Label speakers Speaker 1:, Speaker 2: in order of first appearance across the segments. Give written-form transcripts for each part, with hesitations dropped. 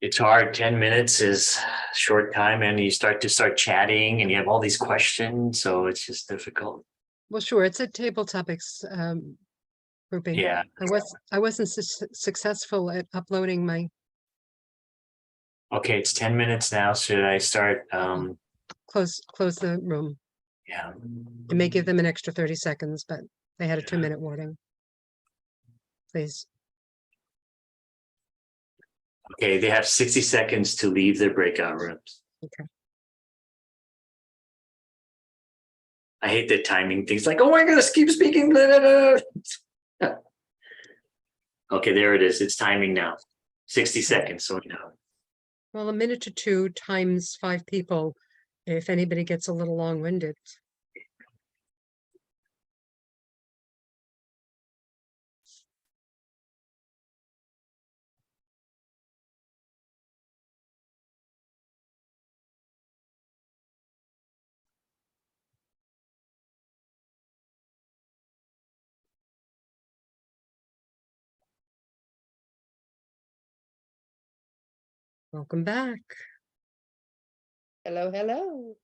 Speaker 1: It's hard. 10 minutes is a short time, and you start chatting and you have all these questions, so it's just difficult.
Speaker 2: Well, sure, it's a table topics grouping.
Speaker 1: Yeah.
Speaker 2: I wasn't successful at uploading my
Speaker 1: Okay, it's 10 minutes now. Should I start?
Speaker 2: close the room.
Speaker 1: Yeah.
Speaker 2: It may give them an extra 30 seconds, but they had a 2-minute warning. Please.
Speaker 1: Okay, they have 60 seconds to leave their breakout rooms.
Speaker 2: Okay.
Speaker 1: I hate the timing things like, oh, I'm gonna keep speaking. Blah, blah, blah. Okay, there it is. It's timing now. 60 seconds. So now.
Speaker 2: Well, a minute to 2 times 5 people, if anybody gets a little long-winded. Welcome back. Hello, hello.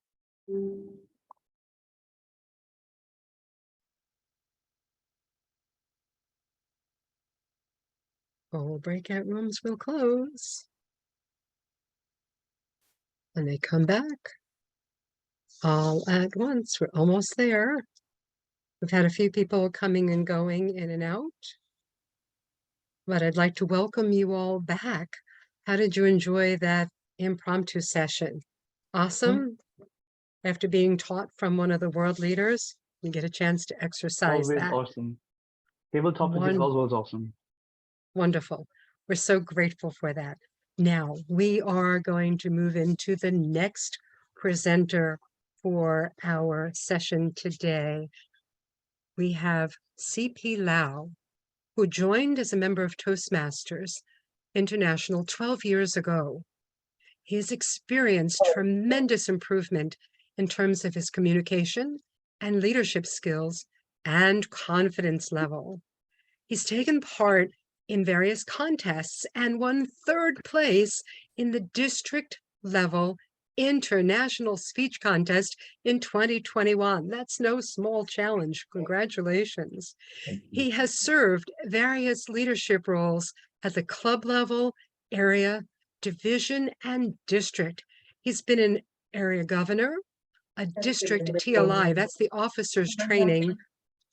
Speaker 2: All breakout rooms will close. And they come back all at once. We're almost there. We've had a few people coming and going in and out. But I'd like to welcome you all back. How did you enjoy that impromptu session? Awesome. After being taught from one of the world leaders, you get a chance to exercise
Speaker 3: Always
Speaker 2: that.
Speaker 3: awesome. Table topics is always awesome.
Speaker 2: Wonderful. We're so grateful for that. Now we are going to move into the next presenter for our session today. We have CP Lau, who joined as a member of Toastmasters International 12 years ago. He has experienced tremendous improvement in terms of his communication and leadership skills and confidence level. He's taken part in various contests and won 3rd place in the district level international speech contest in 2021. That's no small challenge. Congratulations. He has served various leadership roles at the club level, area, division, and district. He's been an area governor, a district TLI, that's the officers training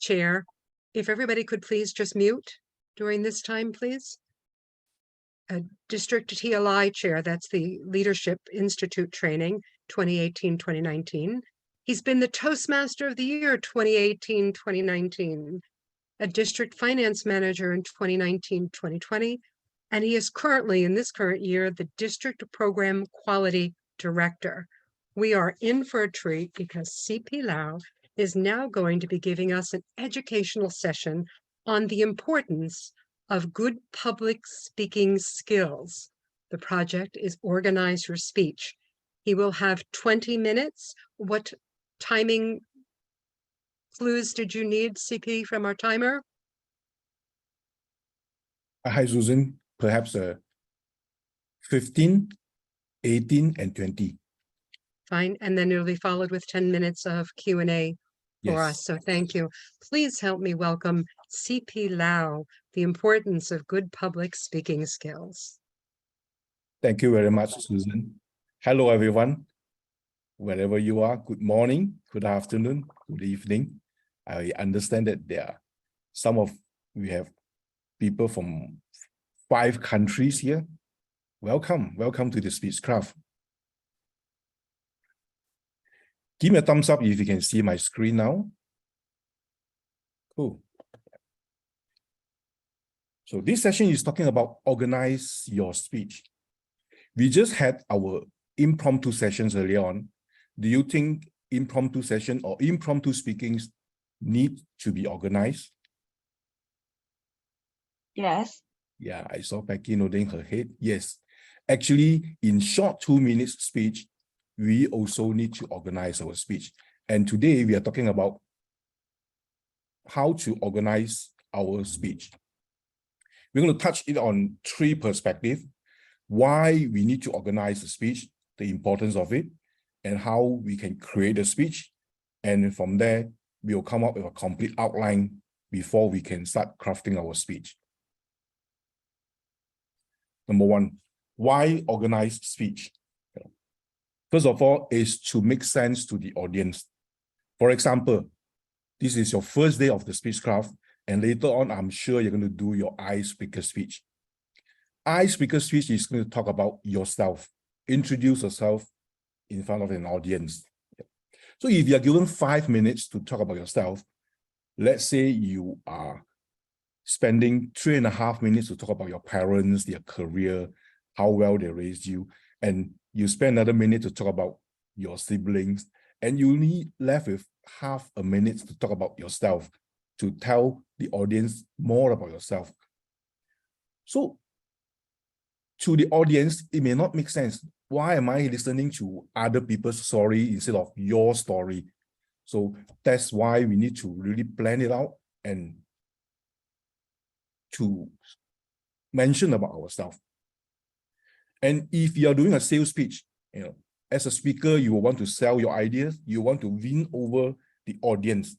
Speaker 2: chair. If everybody could please just mute during this time, please. A district TLI chair, that's the Leadership Institute training, 2018-2019. He's been the Toastmaster of the Year, 2018-2019. A district finance manager in 2019-2020, and he is currently, in this current year, the district program quality director. We are in for a treat because CP Lau is now going to be giving us an educational session on the importance of good public speaking skills. The project is Organize Your Speech. He will have 20 minutes. What timing clues did you need, CP, from our timer?
Speaker 4: Hi, Susan. Perhaps 15, 18, and 20.
Speaker 2: Fine, and then it'll be followed with 10 minutes of Q&A for us.
Speaker 4: Yes.
Speaker 2: So thank you. Please help me welcome CP Lau, the importance of good public speaking skills.
Speaker 4: Thank you very much, Susan. Hello, everyone. Wherever you are, good morning, good afternoon, good evening. I understand that we have people from 5 countries here. Welcome to the Speechcraft. Give me a thumbs up if you can see my screen now. Cool. So this session is talking about organize your speech. We just had our impromptu sessions earlier on. Do you think impromptu session or impromptu speakings need to be organized?
Speaker 5: Yes.
Speaker 4: Yeah, I saw Becky nodding her head. Yes. Actually, in short 2 minutes speech, we also need to organize our speech. And today we are talking about how to organize our speech. We're going to touch it on 3 perspectives. why we need to organize the speech, the importance of it, and how we can create a speech. And from there, we'll come up with a complete outline before we can start crafting our speech. Number one, why organize speech? First of all, is to make sense to the audience. For example, this is your first day of the Speechcraft, and later on, I'm sure you're going to do your icebreaker speech. Icebreaker speech is going to talk about yourself, introduce yourself in front of an audience. So if you're given 5 minutes to talk about yourself, let's say you are spending 3.5 minutes to talk about your parents, their career, how well they raised you, and you spend another minute to talk about your siblings, and you need left with half a minute to talk about yourself, to tell the audience more about yourself. So to the audience, it may not make sense. Why am I listening to other people's story instead of your story? So that's why we need to really plan it out and to mention about ourselves. And if you're doing a sales pitch, as a speaker, you will want to sell your ideas, you want to win over the audience.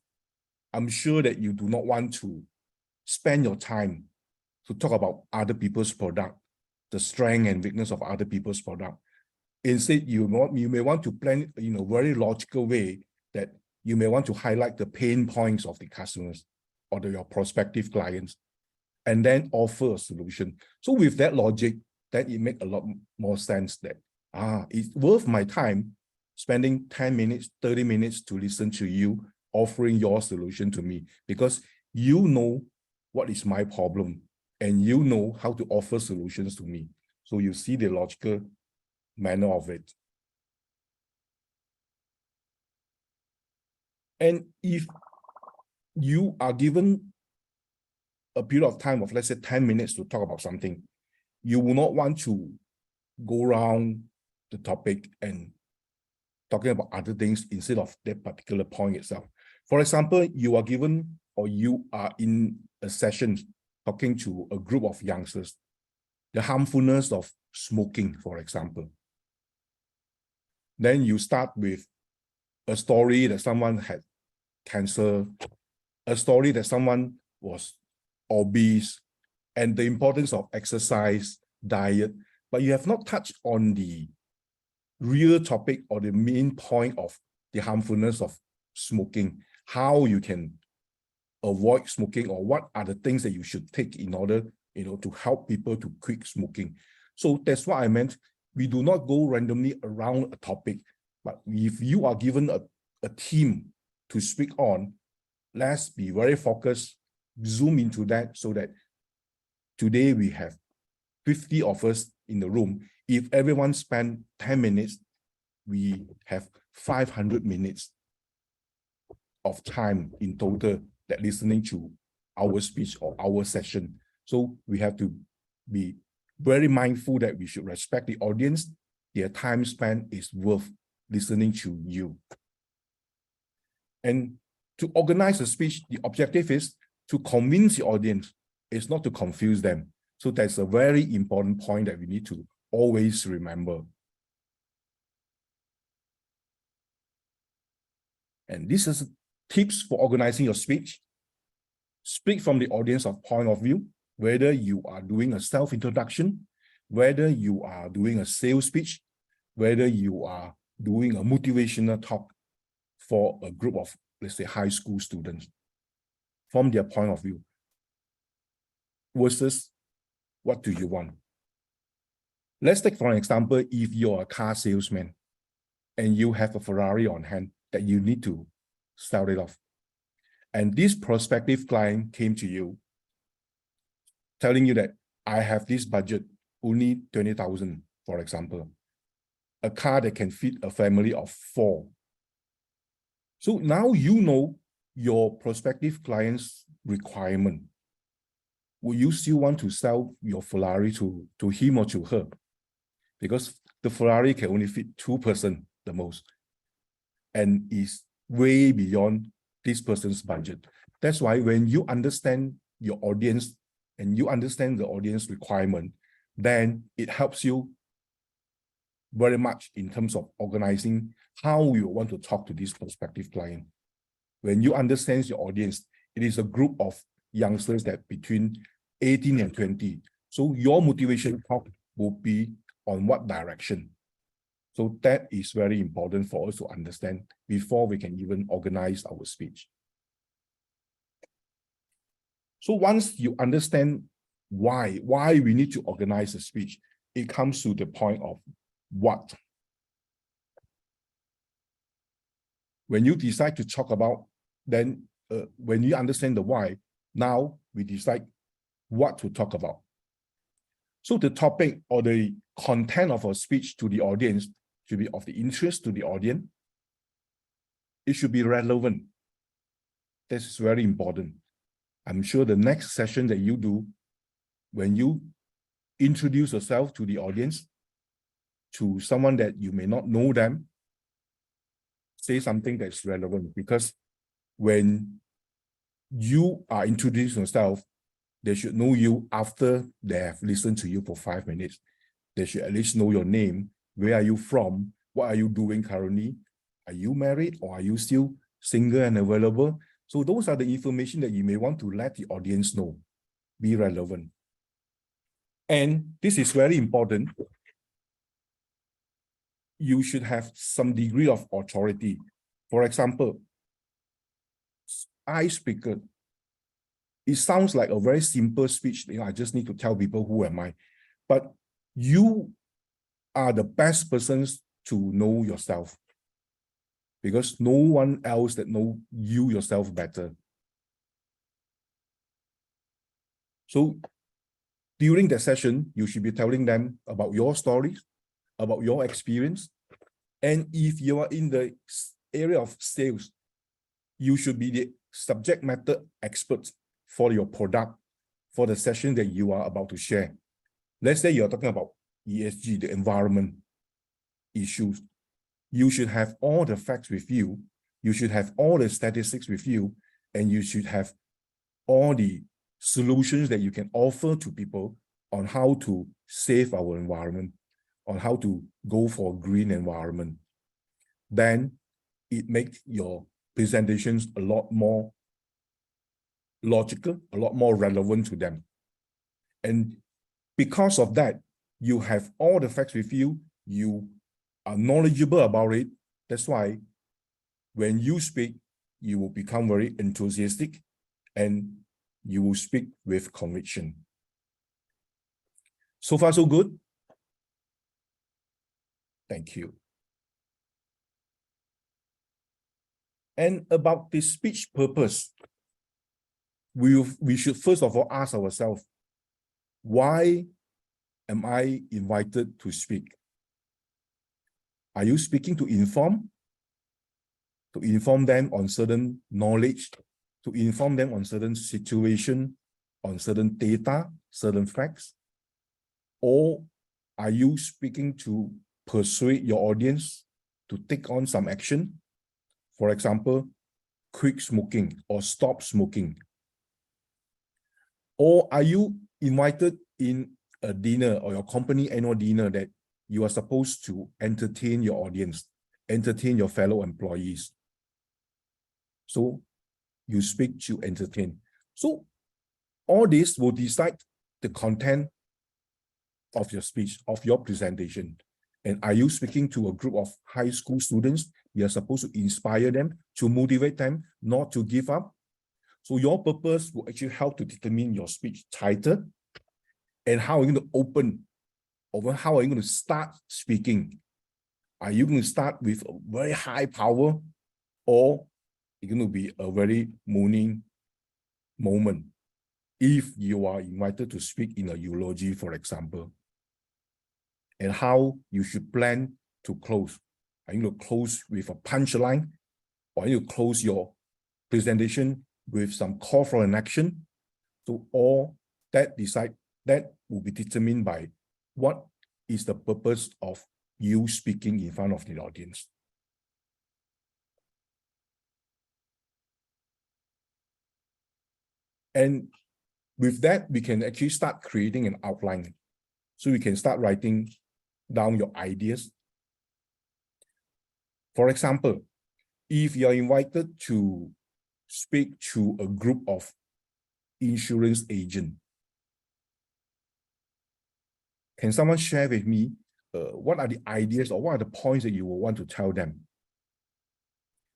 Speaker 4: I'm sure that you do not want to spend your time to talk about other people's product, the strength and weakness of other people's product. Instead, you may want to plan in a very logical way that you may want to highlight the pain points of the customers or your prospective clients, and then offer a solution. So with that logic, then it makes a lot more sense that, it's worth my time spending 10 minutes, 30 minutes to listen to you, offering your solution to me, because you know what is my problem and you know how to offer solutions to me. So you see the logical manner of it. And if you are given a period of time of, let's say, 10 minutes to talk about something, you will not want to go around the topic and talking about other things instead of that particular point itself. For example, you are given or you are in a session talking to a group of youngsters, the harmfulness of smoking, for example. Then you start with a story that someone had cancer, a story that someone was obese, and the importance of exercise, diet, but you have not touched on the real topic or the main point of the harmfulness of smoking, how you can avoid smoking, or what are the things that you should take in order, to help people to quit smoking. So that's what I meant. We do not go randomly around a topic, but if you are given a theme to speak on, let's be very focused, zoom into that, so that today we have 50 of us in the room. If everyone spend 10 minutes, we have 500 minutes of time in total that listening to our speech or our session. So we have to be very mindful that we should respect the audience. Their time spent is worth listening to you. And to organize a speech, the objective is to convince the audience. It's not to confuse them. So that's a very important point that we need to always remember. And this is tips for organizing your speech. Speak from the audience of point of view, whether you are doing a self-introduction, whether you are doing a sales speech, whether you are doing a motivational talk for a group of, let's say, high school students, from their point of view, versus what do you want? Let's take, for an example, if you're a car salesman and you have a Ferrari on hand that you need to sell it off. And this prospective client came to you telling you that I have this budget, only 20,000, for example, a car that can fit a family of 4. So now you know your prospective client's requirement. Will you still want to sell your Ferrari to him or to her? Because the Ferrari can only fit 2 persons the most and is way beyond this person's budget. That's why when you understand your audience and you understand the audience requirement, then it helps you very much in terms of organizing how you want to talk to this prospective client. When you understand your audience, it is a group of youngsters that between 18 and 20. So your motivation talk will be on what direction. So that is very important for us to understand before we can even organize our speech. So once you understand why we need to organize a speech, it comes to the point of what. When you decide to talk about, then when you understand the why, now we decide what to talk about. So the topic or the content of our speech to the audience should be of the interest to the audience. It should be relevant. This is very important. I'm sure the next session that you do, when you introduce yourself to the audience, to someone that you may not know them, say something that's relevant, because when you are introducing yourself, they should know you after they have listened to you for 5 minutes. They should at least know your name. Where are you from? What are you doing currently? Are you married or are you still single and available? So those are the information that you may want to let the audience know. Be relevant. And this is very important. You should have some degree of authority. For example, I speaker. It sounds like a very simple speech. I just need to tell people who am I. But you are the best persons to know yourself, because no one else that know you yourself better. So during the session, you should be telling them about your stories, about your experience. And if you are in the area of sales, you should be the subject matter expert for your product, for the session that you are about to share. Let's say you're talking about ESG, the environment issues. You should have all the facts with you. You should have all the statistics with you, and you should have all the solutions that you can offer to people on how to save our environment, on how to go for a green environment. Then it makes your presentations a lot more logical, a lot more relevant to them. And because of that, you have all the facts with you, you are knowledgeable about it. That's why when you speak, you will become very enthusiastic and you will speak with conviction. So far, so good? Thank you. And about the speech purpose, we should first of all ask ourselves, why am I invited to speak? Are you speaking to inform? To inform them on certain knowledge, to inform them on certain situation, on certain data, certain facts? Or are you speaking to persuade your audience to take on some action? For example, quit smoking or stop smoking. Or are you invited in a dinner or your company annual dinner that you are supposed to entertain your audience, entertain your fellow employees? So you speak to entertain. So all this will decide the content of your speech, of your presentation. And are you speaking to a group of high school students? You're supposed to inspire them, to motivate them not to give up. So your purpose will actually help to determine your speech title and how are you going to open, or how are you going to start speaking. Are you going to start with a very high power, or it's going to be a very mooning moment if you are invited to speak in a eulogy, for example? And how you should plan to close. Are you going to close with a punchline, or are you going to close your presentation with some call for an action? So all that will be determined by what is the purpose of you speaking in front of the audience. And with that, we can actually start creating an outline. So you can start writing down your ideas. For example, if you are invited to speak to a group of insurance agents, can someone share with me what are the ideas or what are the points that you will want to tell them?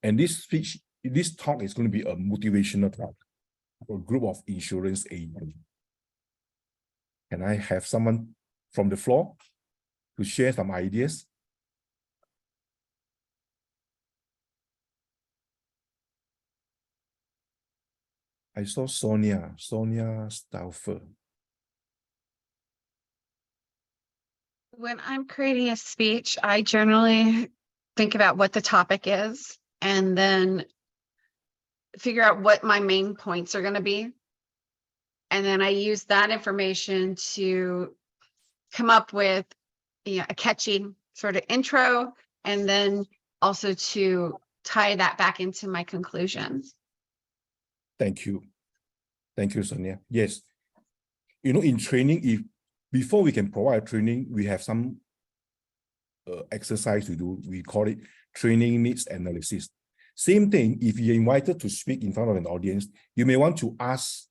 Speaker 4: And this talk is going to be a motivational talk for a group of insurance agents. Can I have someone from the floor to share some ideas? I saw Sonia Stauffer.
Speaker 5: When I'm creating a speech, I generally think about what the topic is and then figure out what my main points are going to be. And then I use that information to come up with, a catchy sort of intro, and then also to tie that back into my conclusions.
Speaker 4: Thank you. Thank you, Sonia. Yes. In training, before we can provide training, we have some exercise to do. We call it training needs analysis. Same thing, if you're invited to speak in front of an audience, you may want to ask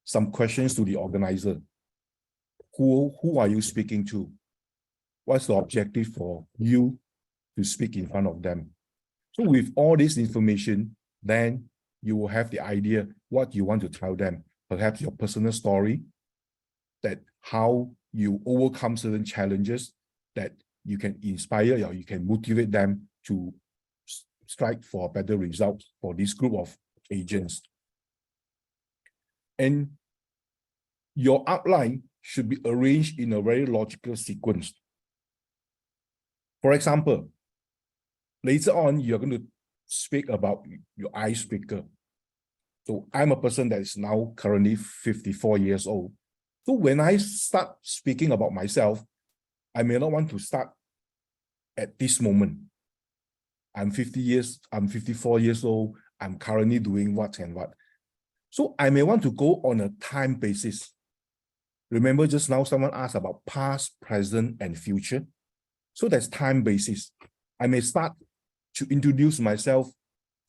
Speaker 4: some questions to the organizer. Who are you speaking to? What's the objective for you to speak in front of them? So with all this information, then you will have the idea what you want to tell them. Perhaps your personal story, that how you overcome certain challenges, that you can inspire or you can motivate them to strive for better results for this group of agents. And your outline should be arranged in a very logical sequence. For example, later on, you're going to speak about your icebreaker. So I'm a person that is now currently 54 years old. So when I start speaking about myself, I may not want to start at this moment. I'm 54 years old. I'm currently doing what and what. So I may want to go on a time basis. Remember just now someone asked about past, present, and future. So that's time basis. I may start to introduce myself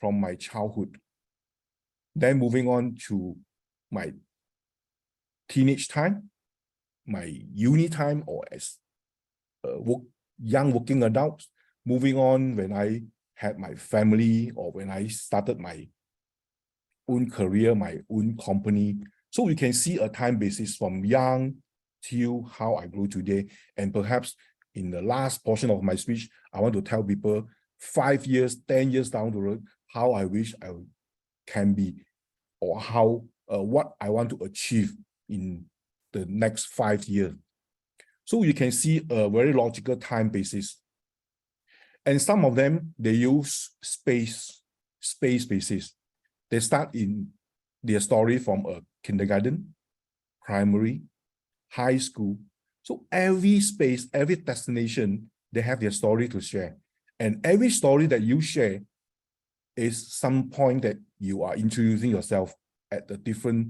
Speaker 4: from my childhood. Then moving on to my teenage time, my uni time, or as young working adults, moving on when I had my family or when I started my own career, my own company. So we can see a time basis from young till how I grew today. And perhaps in the last portion of my speech, I want to tell people 5 years, 10 years down the road, how I wish I can be, or how what I want to achieve in the next 5 years. So you can see a very logical time basis. And some of them, they use space basis. They start in their story from a kindergarten, primary, high school. So every space, every destination, they have their story to share. And every story that you share is some point that you are introducing yourself at a different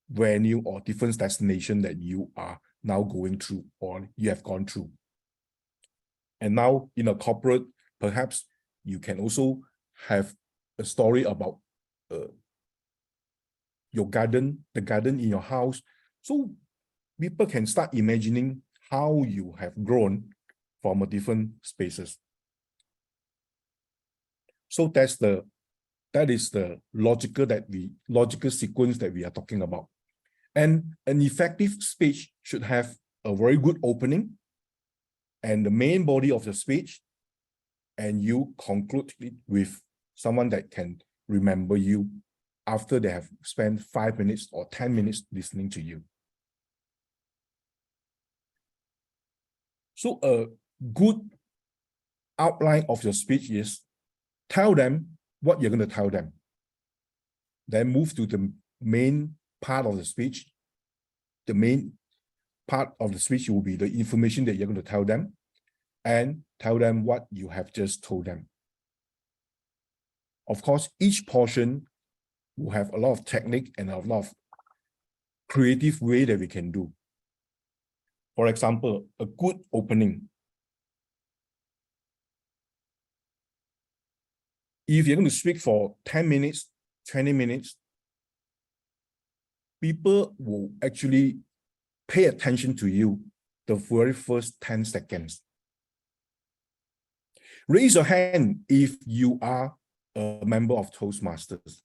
Speaker 4: venue or different destination that you are now going through or you have gone through. And now in a corporate, perhaps you can also have a story about your garden, the garden in your house. So people can start imagining how you have grown from a different spaces. So that is the logical sequence that we are talking about. And an effective speech should have a very good opening and the main body of the speech, and you conclude it with someone that can remember you after they have spent 5 minutes or 10 minutes listening to you. So a good outline of your speech is tell them what you're going to tell them. Then move to the main part of the speech. The main part of the speech will be the information that you're going to tell them, and tell them what you have just told them. Of course, each portion will have a lot of technique and a lot of creative way that we can do. For example, a good opening. If you're going to speak for 10 minutes, 20 minutes, people will actually pay attention to you the very first 10 seconds. Raise your hand if you are a member of Toastmasters.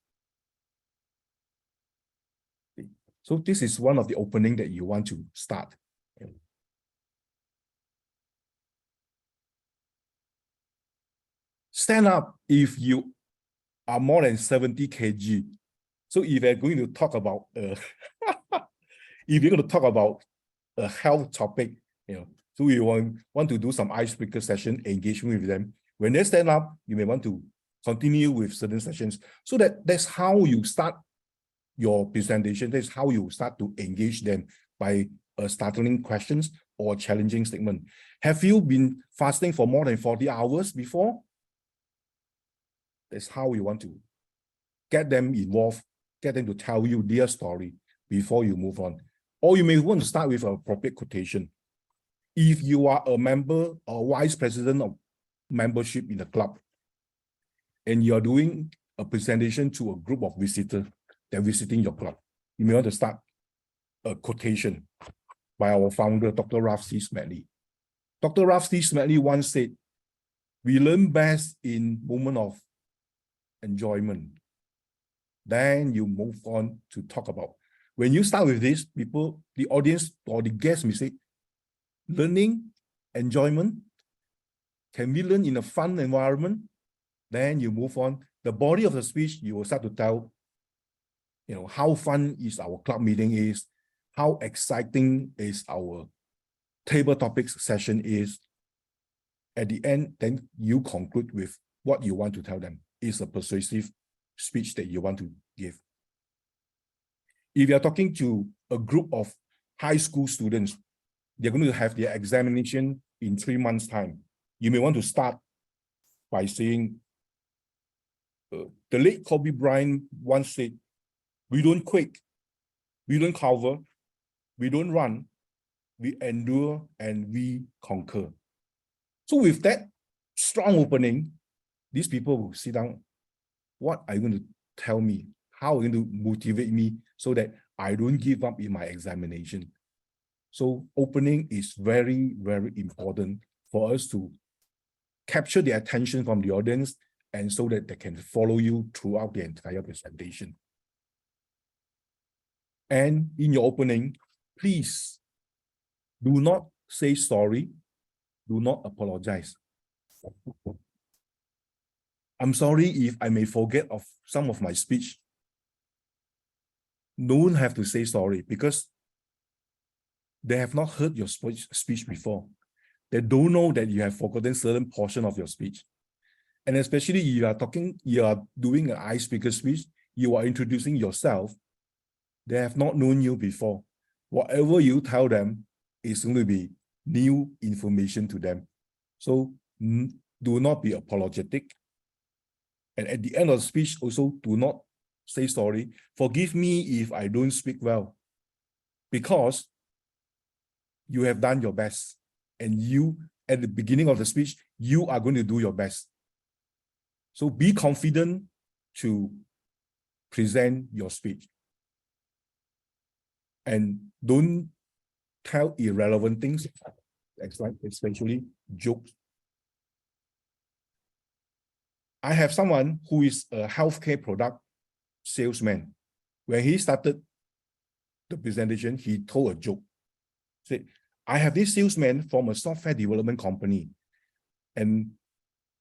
Speaker 4: So this is one of the opening that you want to start. Stand up if you are more than 70 kg. So if you're going to talk about if you're going to talk about a health topic, so you want to do some icebreaker session engagement with them. When they stand up, you may want to continue with certain sessions. So that's how you start your presentation. That's how you start to engage them by startling questions or challenging statement. Have you been fasting for more than 40 hours before? That's how you want to get them involved, get them to tell you their story before you move on. Or you may want to start with an appropriate quotation. If you are a member or vice president of membership in the club, and you're doing a presentation to a group of visitors that are visiting your club, you may want to start a quotation by our founder, Dr. Ralph C. Smedley. Dr. Ralph C. Smedley once said, "We learn best in moments of enjoyment." Then you move on to talk about. When you start with this, people, the audience or the guests may say, learning, enjoyment, can we learn in a fun environment? Then you move on. The body of the speech, you will start to tell, how fun is our club meeting is, how exciting is our table topics session is. At the end, then you conclude with what you want to tell them. Is a persuasive speech that you want to give. If you're talking to a group of high school students, they're going to have their examination in 3 months' time. You may want to start by saying, the late Kobe Bryant once said, "We don't quake, we don't cower, we don't run, we endure and we conquer." So with that strong opening, these people will sit down. What are you going to tell me? How are you going to motivate me so that I don't give up in my examination? So opening is very, very important for us to capture the attention from the audience and so that they can follow you throughout the entire presentation. And in your opening, please do not say sorry. Do not apologize. I'm sorry if I may forget of some of my speech. Don't have to say sorry because they have not heard your speech before. They don't know that you have forgotten certain portion of your speech. And especially if you are doing an icebreaker speech, you are introducing yourself. They have not known you before. Whatever you tell them is going to be new information to them. So do not be apologetic. And at the end of the speech, also do not say sorry. Forgive me if I don't speak well, because you have done your best. And you, at the beginning of the speech, you are going to do your best. So be confident to present your speech. And don't tell irrelevant things, especially jokes. I have someone who is a healthcare product salesman. When he started the presentation, he told a joke. He said, "I have this salesman from a software development company. And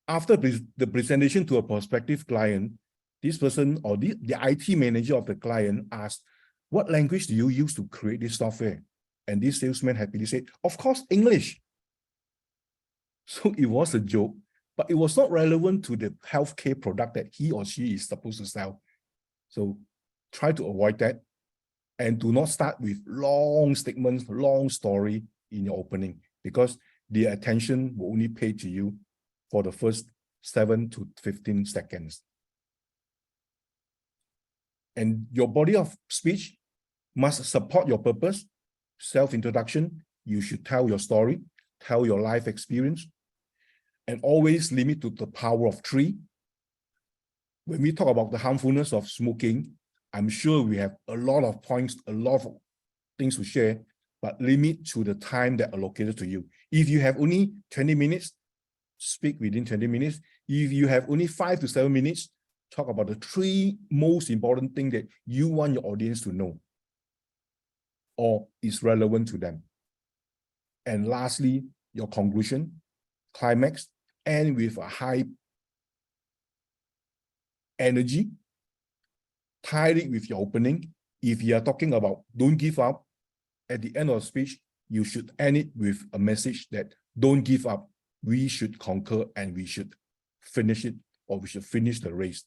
Speaker 4: after the presentation to a prospective client, this person or the IT manager of the client asked, 'What language do you use to create this software?' And this salesman happily said, 'Of course, English.'" So it was a joke, but it was not relevant to the healthcare product that he or she is supposed to sell. So try to avoid that and do not start with long statements, long story in your opening, because the attention will only pay to you for the first 7 to 15 seconds. And your body of speech must support your purpose, self-introduction, you should tell your story, tell your life experience, and always limit to the power of 3. When we talk about the harmfulness of smoking, I'm sure we have a lot of points, a lot of things to share, but limit to the time that allocated to you. If you have only 20 minutes, speak within 20 minutes. If you have only 5 to 7 minutes, talk about the 3 most important things that you want your audience to know or is relevant to them. And lastly, your conclusion, climax, and with a high energy, tie it with your opening. If you are talking about don't give up, at the end of the speech, you should end it with a message that don't give up. We should conquer and we should finish it, or we should finish the race.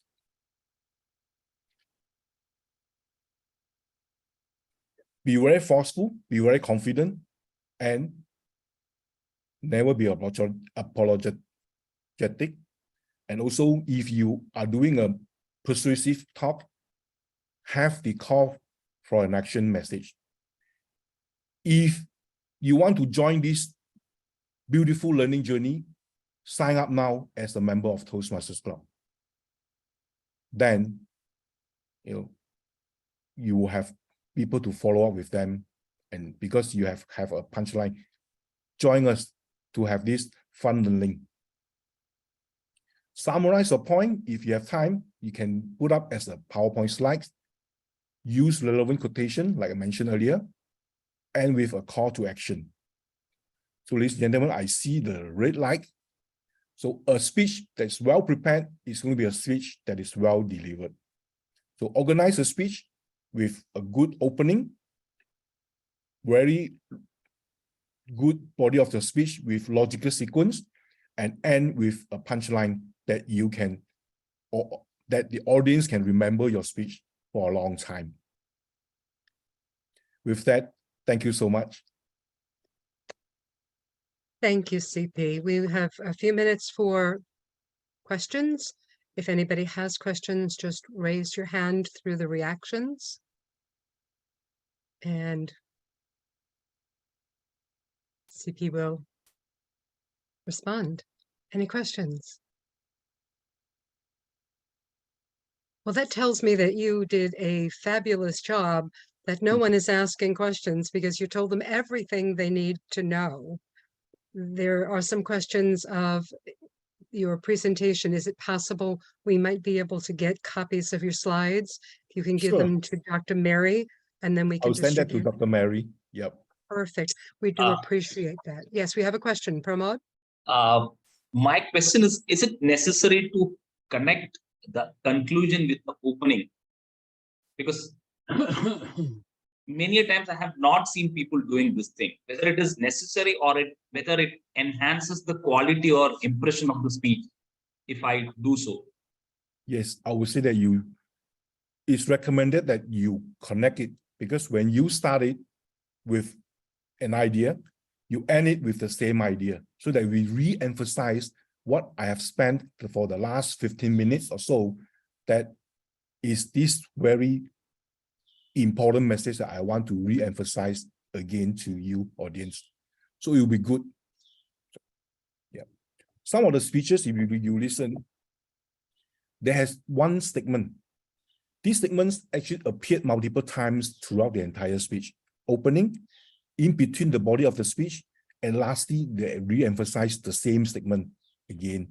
Speaker 4: Be very forceful, be very confident, and never be apologetic. And also, if you are doing a persuasive talk, have the call for an action message. If you want to join this beautiful learning journey, sign up now as a member of Toastmasters Club. Then, you will have people to follow up with them, and because you have a punchline, join us to have this fun learning. Summarize a point. If you have time, you can put up as a PowerPoint slide. Use relevant quotation, like I mentioned earlier, and with a call to action. So, ladies and gentlemen, I see the red light. So a speech that's well prepared is going to be a speech that is well delivered. So organize a speech with a good opening, very good body of the speech with logical sequence, and end with a punchline that you can, or that the audience can remember your speech for a long time. With that, thank you so much.
Speaker 2: Thank you, CP. We have a few minutes for questions. If anybody has questions, just raise your hand through the reactions. And CP will respond. Any questions? Well, that tells me that you did a fabulous job, that no one is asking questions because you told them everything they need to know. There are some questions of your presentation. Is it possible we might be able to get copies of your slides? You can give
Speaker 4: Sure.
Speaker 2: them to Dr. Mary, and then we can
Speaker 4: I'll send that to
Speaker 2: distribute.
Speaker 4: Dr. Mary. Yep.
Speaker 2: Perfect. We do appreciate that. Yes, we have a question, Pramod.
Speaker 6: My question is it necessary to connect the conclusion with the opening? Because many a times I have not seen people doing this thing, whether it is necessary or whether it enhances the quality or impression of the speech, if I do so.
Speaker 4: Yes, I would say that it's recommended that you connect it, because when you start it with an idea, you end it with the same idea, so that we re-emphasize what I have spent for the last 15 minutes or so, that is this very important message that I want to re-emphasize again to you, audience. So it will be good. Yeah. Some of the speeches, if you listen, there has one statement. These statements actually appeared multiple times throughout the entire speech. Opening, in between the body of the speech, and lastly, they re-emphasize the same statement again,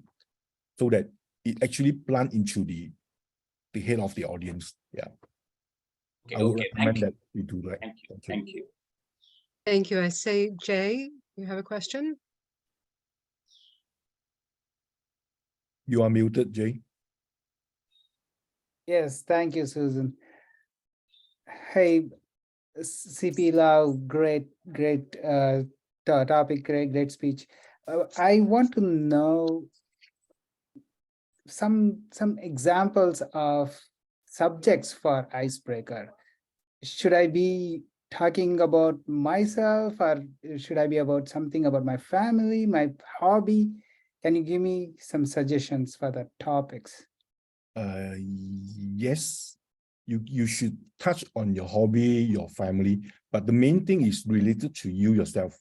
Speaker 4: so that it actually plant into the head of the audience. Yeah.
Speaker 6: Okay,
Speaker 4: I would
Speaker 6: okay,
Speaker 4: recommend
Speaker 6: thank you.
Speaker 4: that we do that.
Speaker 6: Thank you. Thank you.
Speaker 2: Thank you. I say, Jay, you have a question?
Speaker 4: You are muted, Jay.
Speaker 7: Yes, thank you, Susan. Hey, CP Lau, great topic, great speech. I want to know some examples of subjects for icebreaker. Should I be talking about myself, or should I be about something about my family, my hobby? Can you give me some suggestions for the topics?
Speaker 4: Yes, you should touch on your hobby, your family, but the main thing is related to you yourself.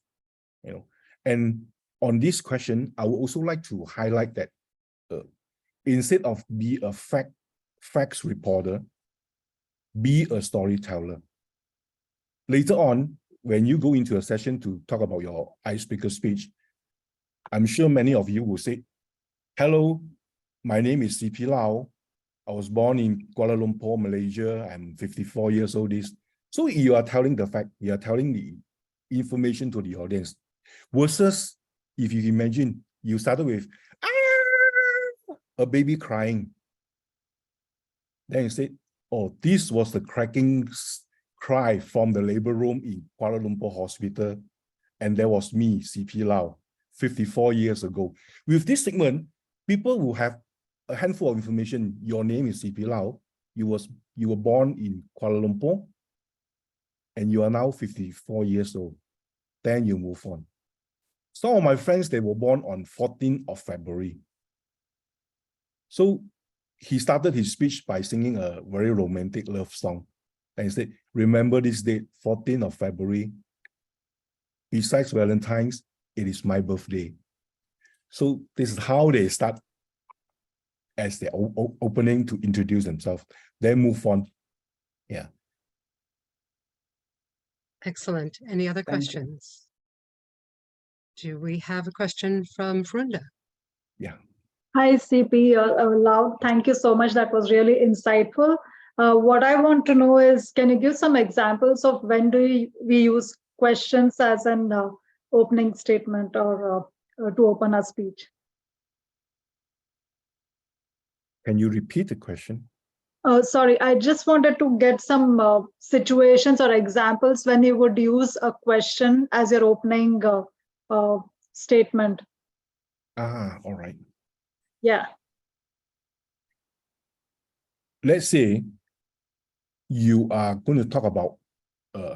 Speaker 4: And on this question, I would also like to highlight that instead of be a facts reporter, be a storyteller. Later on, when you go into a session to talk about your icebreaker speech, I'm sure many of you will say, hello, my name is CP Lau. I was born in Kuala Lumpur, Malaysia. I'm 54 years old. So you are telling the fact, you are telling the information to the audience. Versus if you imagine you started with a baby crying. Then you say, oh, this was the cracking cry from the labor room in Kuala Lumpur Hospital. And that was me, CP Lau, 54 years ago. With this segment, people will have a handful of information. Your name is CP Lau. You were born in Kuala Lumpur, and you are now 54 years old. Then you move on. Some of my friends, they were born on 14th of February. So he started his speech by singing a very romantic love song. And he said, remember this date, 14th of February. Besides Valentine's, it is my birthday. So this is how they start as their opening to introduce themselves. Then move on. Yeah.
Speaker 2: Excellent. Any other
Speaker 7: Thank you.
Speaker 2: questions? Do we have a question from Frunda?
Speaker 4: Yeah.
Speaker 8: Hi, CP Lau. Thank you so much. That was really insightful. What I want to know is, can you give some examples of when do we use questions as an opening statement or to open a speech?
Speaker 4: Can you repeat the question?
Speaker 8: Sorry, I just wanted to get some situations or examples when you would use a question as your opening statement.
Speaker 4: All right.
Speaker 8: Yeah.
Speaker 4: Let's say you are going to talk about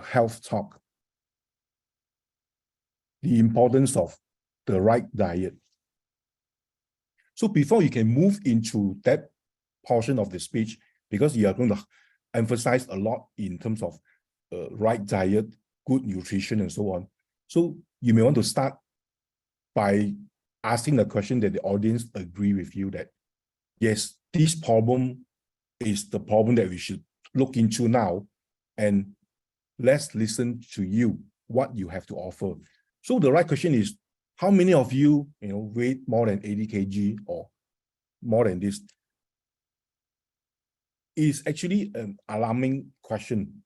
Speaker 4: health talk, the importance of the right diet. So before you can move into that portion of the speech, because you are going to emphasize a lot in terms of right diet, good nutrition, and so on. So you may want to start by asking the question that the audience agree with you that, yes, this problem is the problem that we should look into now, and let's listen to you, what you have to offer. So the right question is, how many of you, weigh more than 80 kg or more than this? Is actually an alarming question.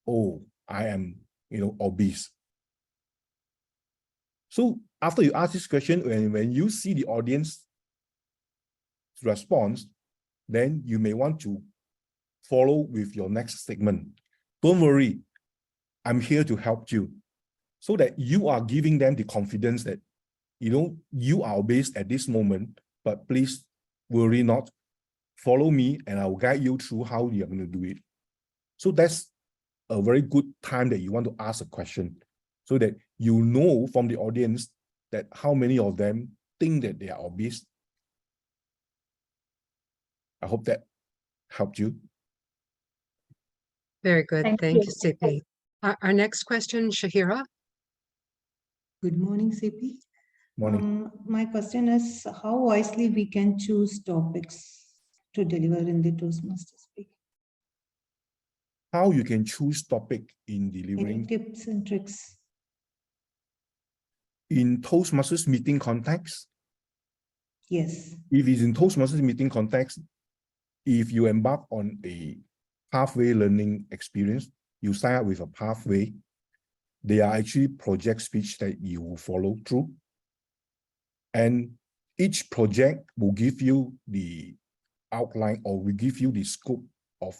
Speaker 4: Oh, I am, obese. So after you ask this question, when you see the audience response, then you may want to follow with your next statement. Don't worry, I'm here to help you. So that you are giving them the confidence that, you are obese at this moment, but please worry not. Follow me and I'll guide you through how you're going to do it. So that's a very good time that you want to ask a question so that you know from the audience that how many of them think that they are obese. I hope that helped you.
Speaker 2: Very good.
Speaker 8: Thank
Speaker 2: Thank you,
Speaker 8: you.
Speaker 2: CP. Our next question, Shahira.
Speaker 9: Good morning, CP.
Speaker 4: Morning.
Speaker 9: My question is, how wisely we can choose topics to deliver in the Toastmasters speak?
Speaker 4: How you can choose topic in
Speaker 9: Any
Speaker 4: delivering
Speaker 9: tips and tricks?
Speaker 4: in Toastmasters meeting context?
Speaker 9: Yes.
Speaker 4: If it's in Toastmasters meeting context, if you embark on a pathway learning experience, you sign up with a pathway. They are actually project speech that you will follow through. And each project will give you the outline or will give you the scope of,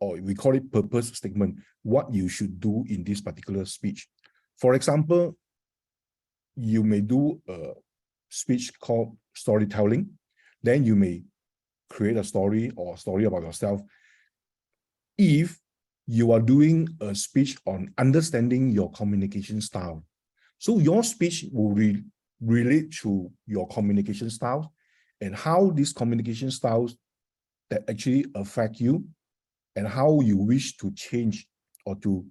Speaker 4: or we call it purpose statement, what you should do in this particular speech. For example, you may do a speech called storytelling. Then you may create a story or a story about yourself. If you are doing a speech on understanding your communication style, so your speech will relate to your communication style and how these communication styles that actually affect you and how you wish to change or to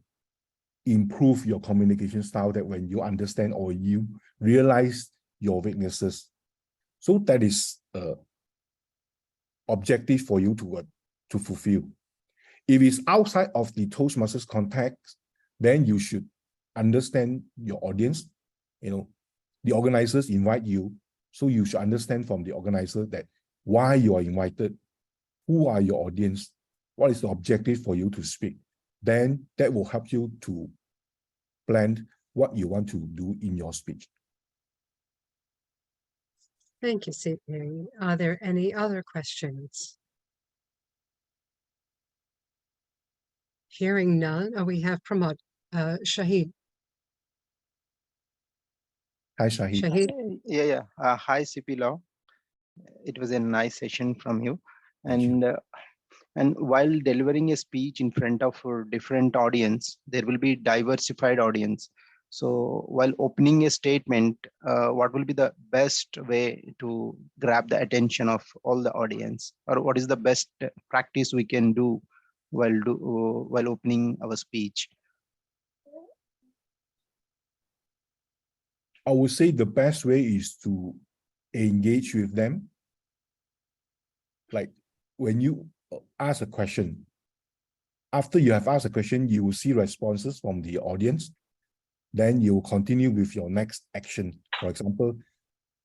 Speaker 4: improve your communication style, that when you understand or you realize your weaknesses. So that is objective for you to fulfill. If it's outside of the Toastmasters context, then you should understand your audience. The organizers invite you, so you should understand from the organizer that why you are invited, who are your audience, what is the objective for you to speak. Then that will help you to plan what you want to do in your speech.
Speaker 2: Thank you, Sidney. Are there any other questions? Hearing none, we have Pramod, Shahid.
Speaker 4: Hi, Shahid.
Speaker 2: Shahid,
Speaker 10: Yeah. Hi, CP Law. It was a nice session from you.
Speaker 4: Thank you.
Speaker 10: And while delivering a speech in front of a different audience, there will be diversified audience. So while opening a statement, what will be the best way to grab the attention of all the audience, or what is the best practice we can do while opening our speech?
Speaker 4: I would say the best way is to engage with them. Like when you ask a question, after you have asked a question, you will see responses from the audience. Then you will continue with your next action. For example,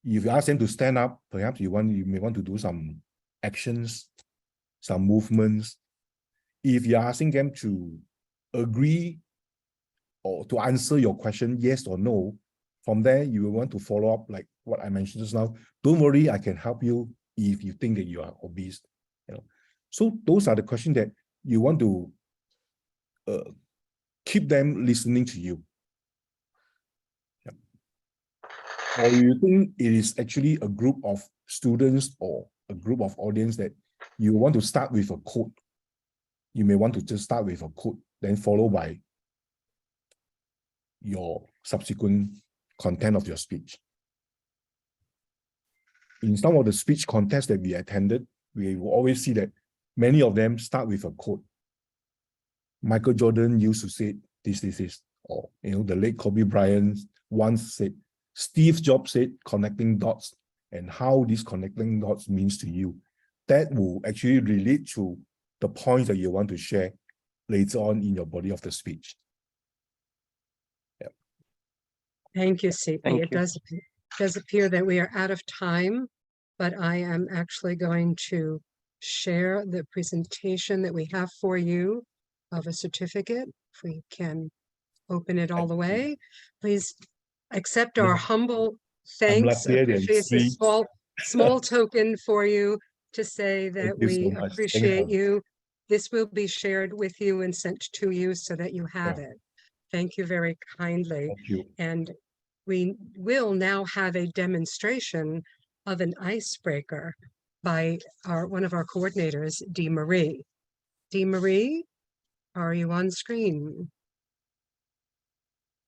Speaker 4: if you ask them to stand up, perhaps you may want to do some actions, some movements. If you're asking them to agree or to answer your question, yes or no, from there, you will want to follow up like what I mentioned just now. Don't worry, I can help you if you think that you are obese. So those are the questions that you want to keep them listening to you. Or you think it is actually a group of students or a group of audience that you want to start with a quote. You may want to just start with a quote, then followed by your subsequent content of your speech. In some of the speech contests that we attended, we will always see that many of them start with a quote. Michael Jordan used to say this, or the late Kobe Bryant once said, Steve Jobs said, connecting dots, and how this connecting dots means to you. That will actually relate to the points that you want to share later on in your body of the speech. Yeah.
Speaker 2: thank you, CP.
Speaker 10: Thank
Speaker 2: It
Speaker 10: you.
Speaker 2: does appear that we are out of time, but I am actually going to share the presentation that we have for you of a certificate. If we can open it all the way, please accept our humble thanks.
Speaker 4: left-handed and
Speaker 2: Appreciate a
Speaker 4: see.
Speaker 2: small token for you to say that
Speaker 4: Thank you so
Speaker 2: we
Speaker 4: much.
Speaker 2: appreciate
Speaker 4: Thank you.
Speaker 2: you. This will be shared with you and sent to you so that you have it. Thank you very kindly.
Speaker 4: Thank you.
Speaker 2: And we will now have a demonstration of an icebreaker by one of our coordinators, Dee Marie. Dee Marie, are you on screen?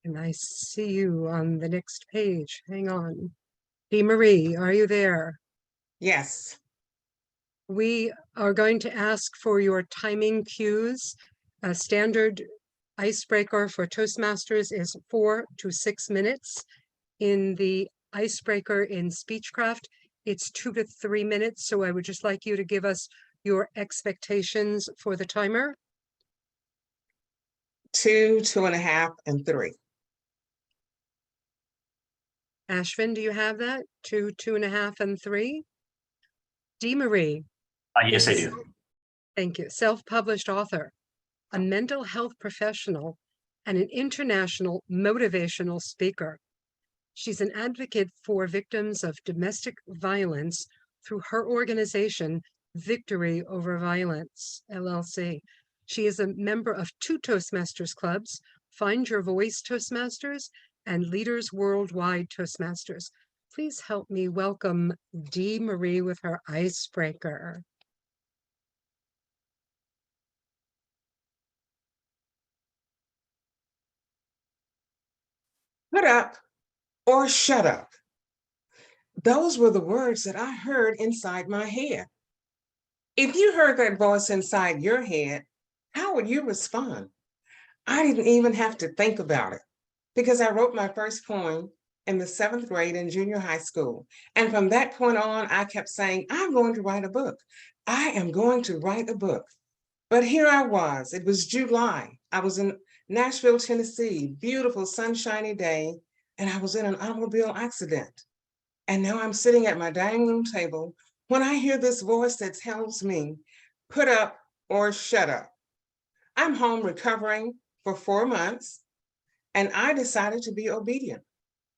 Speaker 2: And I see you on the next page. Hang on. Dee Marie, are you there?
Speaker 11: Yes.
Speaker 2: We are going to ask for your timing cues. A standard icebreaker for Toastmasters is 4 to 6 minutes. In the icebreaker in Speechcraft, it's 2 to 3 minutes. So I would just like you to give us your expectations for the timer.
Speaker 11: 2, 2.5, and 3.
Speaker 2: Ashvin, do you have that? 2, 2.5, and 3? Dee Marie.
Speaker 1: Yes, I do.
Speaker 2: Thank you. Self-published author, a mental health professional, and an international motivational speaker. She's an advocate for victims of domestic violence through her organization, Victory Over Violence, LLC. She is a member of 2 Toastmasters clubs, Find Your Voice Toastmasters and Leaders Worldwide Toastmasters. Please help me welcome Dee Marie with her icebreaker.
Speaker 11: Put up or shut up. Those were the words that I heard inside my head. If you heard that voice inside your head, how would you respond? I didn't even have to think about it because I wrote my first poem in the 7th grade in junior high school. And from that point on, I kept saying, I'm going to write a book. I am going to write a book. But here I was, it was July. I was in Nashville, Tennessee, beautiful sunshiny day, and I was in an automobile accident. And now I'm sitting at my dining room table when I hear this voice that tells me, put up or shut up. I'm home recovering for 4 months, and I decided to be obedient.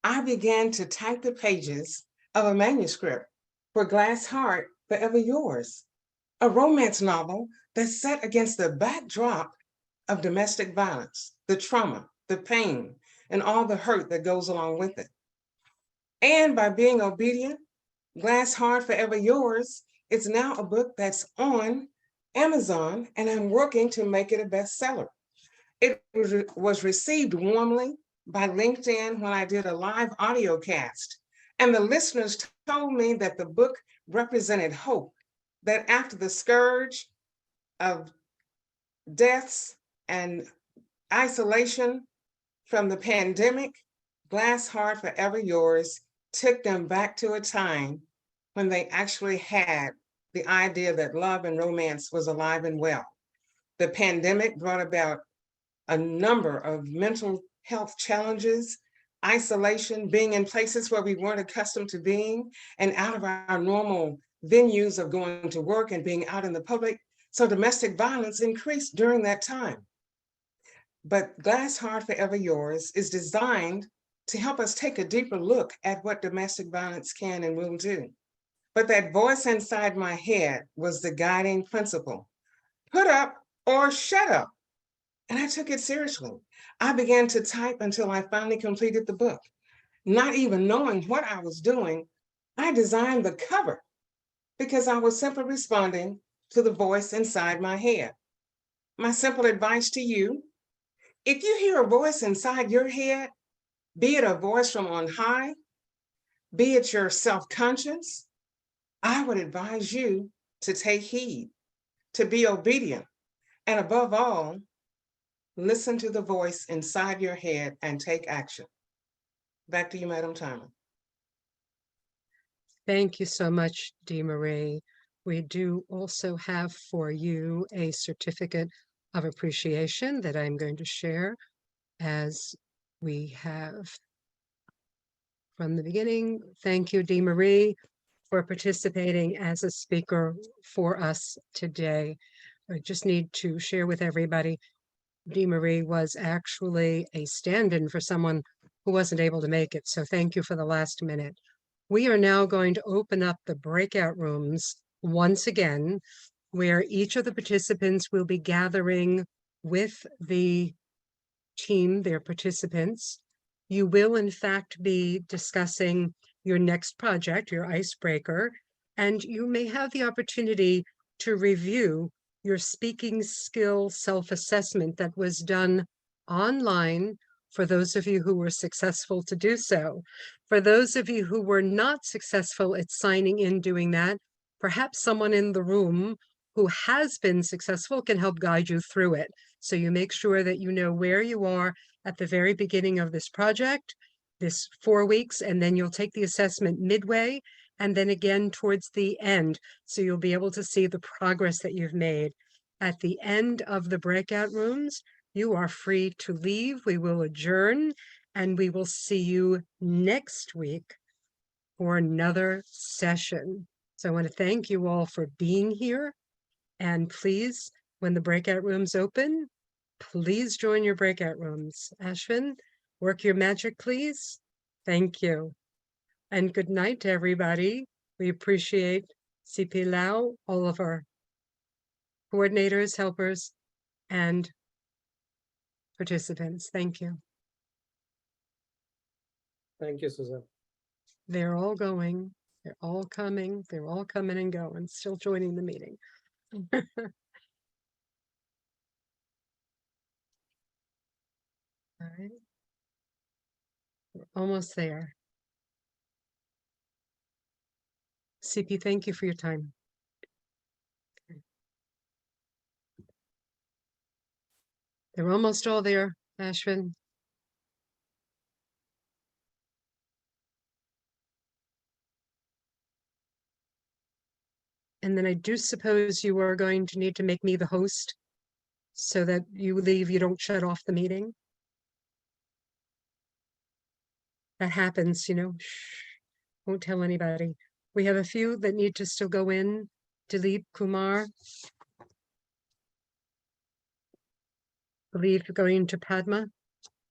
Speaker 11: I began to type the pages of a manuscript for Glass Heart, Forever Yours, a romance novel that's set against the backdrop of domestic violence, the trauma, the pain, and all the hurt that goes along with it. And by being obedient, Glass Heart, Forever Yours is now a book that's on Amazon, and I'm working to make it a bestseller. It was received warmly by LinkedIn when I did a live audio cast, and the listeners told me that the book represented hope, that after the scourge of deaths and isolation from the pandemic, Glass Heart, Forever Yours took them back to a time when they actually had the idea that love and romance was alive and well. The pandemic brought about a number of mental health challenges, isolation, being in places where we weren't accustomed to being, and out of our normal venues of going to work and being out in the public. So domestic violence increased during that time. But Glass Heart, Forever Yours is designed to help us take a deeper look at what domestic violence can and will do. But that voice inside my head was the guiding principle. Put up or shut up. And I took it seriously. I began to type until I finally completed the book. Not even knowing what I was doing, I designed the cover because I was simply responding to the voice inside my head. My simple advice to you, if you hear a voice inside your head, be it a voice from on high, be it your self-conscious, I would advise you to take heed, to be obedient, and above all, listen to the voice inside your head and take action. Back to you, Madam Tyler.
Speaker 2: Thank you so much, Dee Marie. We do also have for you a certificate of appreciation that I'm going to share as we have from the beginning. Thank you, Dee Marie, for participating as a speaker for us today. I just need to share with everybody, Dee Marie was actually a stand-in for someone who wasn't able to make it. So thank you for the last minute. We are now going to open up the breakout rooms once again, where each of the participants will be gathering with the team, their participants. You will, in fact, be discussing your next project, your icebreaker, and you may have the opportunity to review your speaking skill self-assessment that was done online for those of you who were successful to do so. For those of you who were not successful at signing in doing that, perhaps someone in the room who has been successful can help guide you through it. So you make sure that you know where you are at the very beginning of this project, this 4 weeks, and then you'll take the assessment midway and then again towards the end. So you'll be able to see the progress that you've made. At the end of the breakout rooms, you are free to leave. We will adjourn and we will see you next week for another session. So I want to thank you all for being here. And please, when the breakout rooms open, please join your breakout rooms. Ashwin, work your magic, please. Thank you. And good night to everybody. We appreciate CP Lau, all of our coordinators, helpers, and participants. Thank you.
Speaker 12: Thank you, Susan.
Speaker 2: They're all going, they're all coming, they're all coming and going, still joining the meeting. All right. We're almost there. CP, thank you for your time. They're almost all there, Ashwin. And then I do suppose you are going to need to make me the host so that you leave, you don't shut off the meeting. That happens, you know, shh, won't tell anybody. We have a few that need to still go in. Dilip Kumar. Believe going to Padma.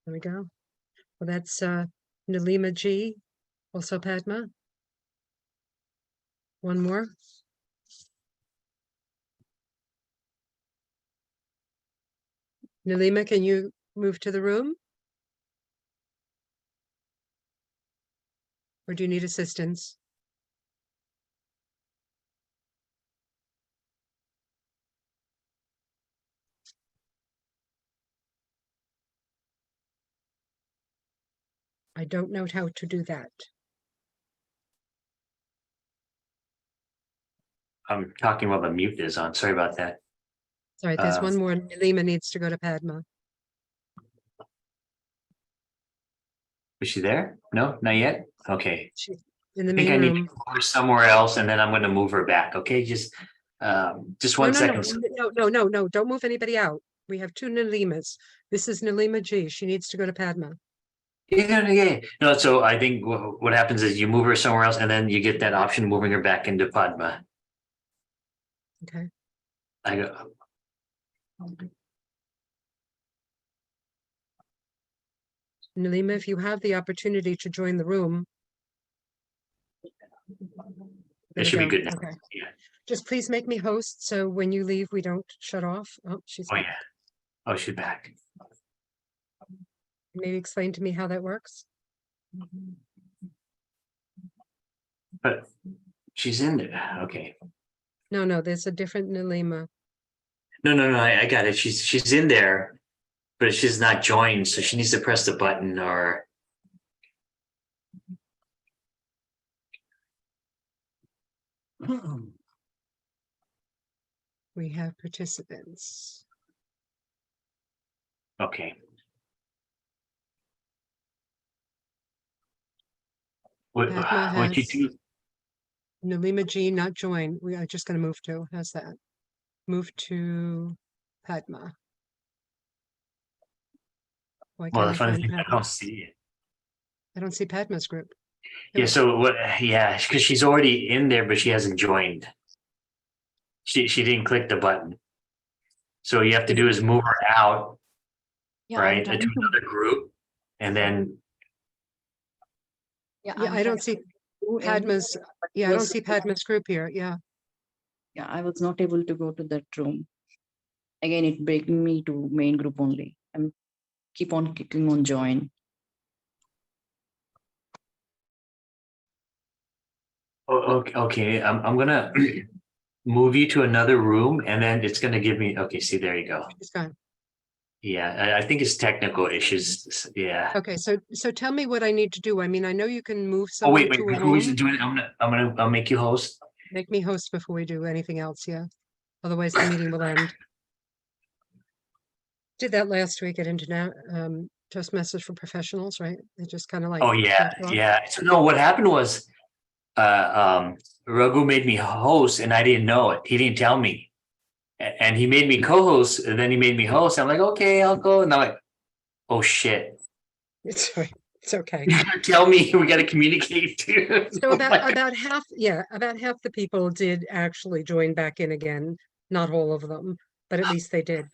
Speaker 2: There we go. Well, that's Nalima G, also Padma. One more. Nalima, can you move to the room? Or do you need assistance? I don't know how to do that.
Speaker 1: I'm talking while the mute is on. Sorry about that.
Speaker 2: Sorry, there's one more. Nalima needs to go to Padma.
Speaker 1: Is she there? No, not yet? Okay.
Speaker 2: She's in the
Speaker 1: I think I
Speaker 2: main
Speaker 1: need to
Speaker 2: room.
Speaker 1: move her somewhere else and then I'm going to move her back. Okay, just one second.
Speaker 2: No, don't move anybody out. We have two Nalimas. This is Nalima G. She needs to go to Padma.
Speaker 1: Yeah. No, so I think what happens is you move her somewhere else and then you get that option of moving her back into Padma.
Speaker 2: Okay.
Speaker 1: I go.
Speaker 2: Nalima, if you have the opportunity to join the room.
Speaker 1: It should be good now.
Speaker 2: Okay.
Speaker 1: Yeah.
Speaker 2: Just please make me host so when you leave, we don't shut off. Oh, she's
Speaker 1: Oh
Speaker 2: back.
Speaker 1: yeah. Oh, she's back.
Speaker 2: Maybe explain to me how that works.
Speaker 1: But she's in there. Okay.
Speaker 2: No, there's a different Nalima.
Speaker 1: No. I got it. She's in there, but she's not joined, so she needs to press the button or.
Speaker 2: We have participants.
Speaker 1: Okay. What you do?
Speaker 2: Nalima G not join. We are just going to move to. How's that? Move to Padma. Why
Speaker 1: Well,
Speaker 2: can't
Speaker 1: the
Speaker 2: I
Speaker 1: funny
Speaker 2: find
Speaker 1: thing, I
Speaker 2: Padma?
Speaker 1: don't see it.
Speaker 2: I don't see Padma's group.
Speaker 1: Yeah, so what? Yeah, because she's already in there, but she hasn't joined. She didn't click the button. So you have to do is move her out, right, into another group, and then.
Speaker 2: Yeah, I don't see Padma's. Yeah, I don't see Padma's group here. Yeah.
Speaker 12: Yeah, I was not able to go to that room. Again, it breaking me to main group only. I'm keep on clicking on join.
Speaker 1: Oh, okay. I'm gonna move you to another room, and then it's gonna give me. Okay, see, there you go.
Speaker 2: It's gone.
Speaker 1: Yeah, I think it's technical issues. Yeah.
Speaker 2: Okay, so tell me what I need to do. I mean, I know you can move
Speaker 1: Oh
Speaker 2: someone
Speaker 1: wait,
Speaker 2: to a
Speaker 1: who is
Speaker 2: room.
Speaker 1: doing it? I'll make you host.
Speaker 2: Make me host before we do anything else. Yeah. Otherwise, the meeting will end. Did that last week at Internet Toastmasters for Professionals, right? They just kind of like.
Speaker 1: Oh yeah,
Speaker 2: dropped off.
Speaker 1: yeah. So no, what happened was, Raghu made me host, and I didn't know it. He didn't tell me. And he made me co-host, and then he made me host. I'm like, okay, I'll go. And I'm like, oh shit.
Speaker 2: It's okay.
Speaker 1: Tell me we got to communicate too.
Speaker 2: So about half the people did actually join back in again. Not all of them, but at least they did.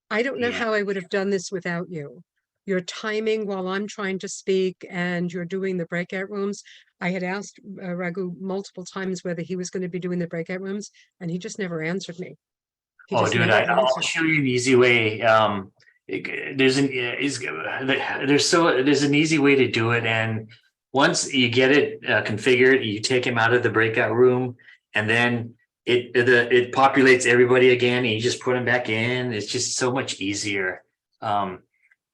Speaker 2: I don't know
Speaker 1: Yeah.
Speaker 2: how I would have done this without you. Your timing while I'm trying to speak and you're doing the breakout rooms. I had asked Raghu multiple times whether he was going to be doing the breakout rooms, and he just never answered me.
Speaker 1: Oh, dude, I'll show you an easy way. There's an easy way to do it, and once you get it configured, you take him out of the breakout room, and then it populates everybody again, and you just put them back in. It's just so much easier.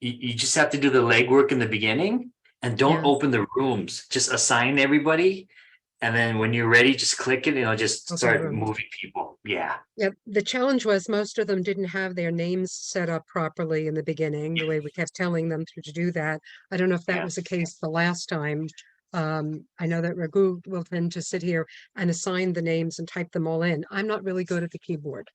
Speaker 1: You just have to do the legwork in the beginning, and don't open the rooms. Just assign everybody, and then when you're ready, just click it, and it'll just start moving people. yeah.
Speaker 2: Yeah, the challenge was most of them didn't have their names set up properly in the beginning, the way we kept telling them to do that. I don't know if that
Speaker 1: Yeah.
Speaker 2: was the case the last time. I know that Raghu will tend to sit here and assign the names and type them all in. I'm not really good at the keyboard.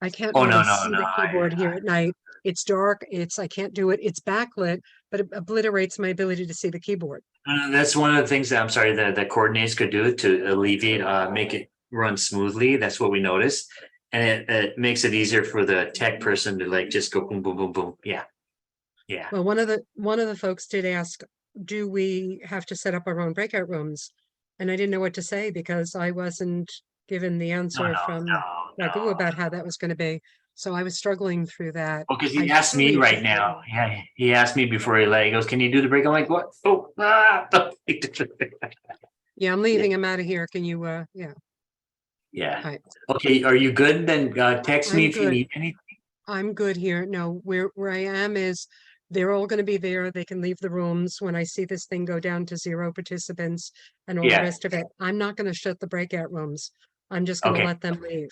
Speaker 2: I can't
Speaker 1: Oh, no,
Speaker 2: really
Speaker 1: no,
Speaker 2: see
Speaker 1: no.
Speaker 2: the keyboard here at night. It's dark, I can't do it. It's backlit, but it obliterates my ability to see the keyboard.
Speaker 1: That's one of the things that I'm sorry that the coordinators could do to alleviate, make it run smoothly. That's what we noticed. And it makes it easier for the tech person to like just go boom, boom, boom, boom. Yeah. Yeah.
Speaker 2: Well, one of the folks did ask, do we have to set up our own breakout rooms? And I didn't know what to say because I wasn't given the answer from Raghu about how that was going to be. So I was struggling through that.
Speaker 1: Well, because
Speaker 2: I
Speaker 1: he asked me
Speaker 2: truly
Speaker 1: right
Speaker 2: appreciate
Speaker 1: now.
Speaker 2: it.
Speaker 1: Yeah, he asked me before he left. He goes, "Can you do the break?" I'm like, "What? Oh, ah."
Speaker 2: Yeah, I'm leaving. I'm out of here. Can you, yeah,
Speaker 1: Yeah.
Speaker 2: All right.
Speaker 1: Okay, are you good? Then text me
Speaker 2: I'm
Speaker 1: if you
Speaker 2: good.
Speaker 1: need anything.
Speaker 2: I'm good here. No, where I am is they're all going to be there. They can leave the rooms when I see this thing go down to 0 participants and all the
Speaker 1: Yeah.
Speaker 2: rest of it. I'm not going to shut the breakout rooms. I'm just going to
Speaker 1: Okay.
Speaker 2: let them leave.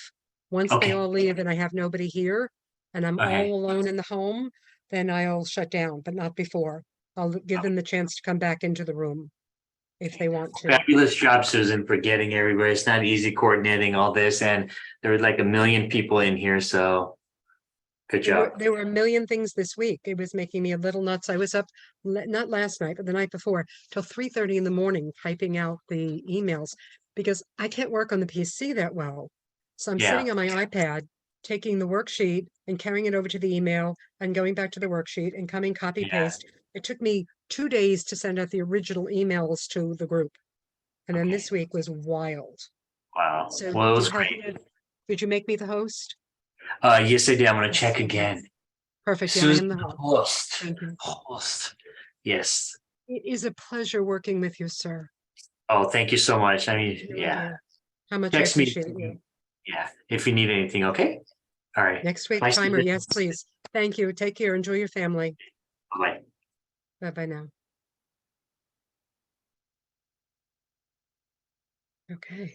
Speaker 2: Once
Speaker 1: Okay.
Speaker 2: they all leave and I have nobody here and I'm
Speaker 1: Okay.
Speaker 2: all alone in the home, then I'll shut down, but not before. I'll give them the chance to come back into the room if they want to.
Speaker 1: Fabulous job, Susan, for getting everybody. It's not easy coordinating all this, and there were like 1 million people in here, so good job.
Speaker 2: There were a million things this week. It was making me a little nuts. I was up, not last night, but the night before, till 3:30 in the morning, typing out the emails because I can't work on the PC that well. So I'm
Speaker 1: Yeah.
Speaker 2: sitting on my iPad, taking the worksheet and carrying it over to the email and going back to the worksheet and coming copy paste. It took me 2 days to send out the original emails to the group. And then
Speaker 1: Okay.
Speaker 2: this week was wild.
Speaker 1: Wow.
Speaker 2: So
Speaker 1: Well, it was
Speaker 2: did you help
Speaker 1: great.
Speaker 2: me? Did you make me the host?
Speaker 1: Yes, I did. I'm gonna
Speaker 2: Yes,
Speaker 1: check
Speaker 2: okay.
Speaker 1: again.
Speaker 2: Perfect. Yeah, I am
Speaker 1: Susan,
Speaker 2: the host.
Speaker 1: host.
Speaker 2: Thank you.
Speaker 1: Host. Yes.
Speaker 2: It is a pleasure working with you, sir.
Speaker 1: Oh, thank you so much. I mean,
Speaker 2: No
Speaker 1: yeah.
Speaker 2: idea how much I
Speaker 1: Text me.
Speaker 2: appreciate you.
Speaker 1: Yeah. If you need anything, okay. All right.
Speaker 2: Next week,
Speaker 1: Bye,
Speaker 2: timer.
Speaker 1: Susan.
Speaker 2: Yes, please. Thank you. Take care. Enjoy your family.
Speaker 1: Bye.
Speaker 2: Bye-bye now. Okay.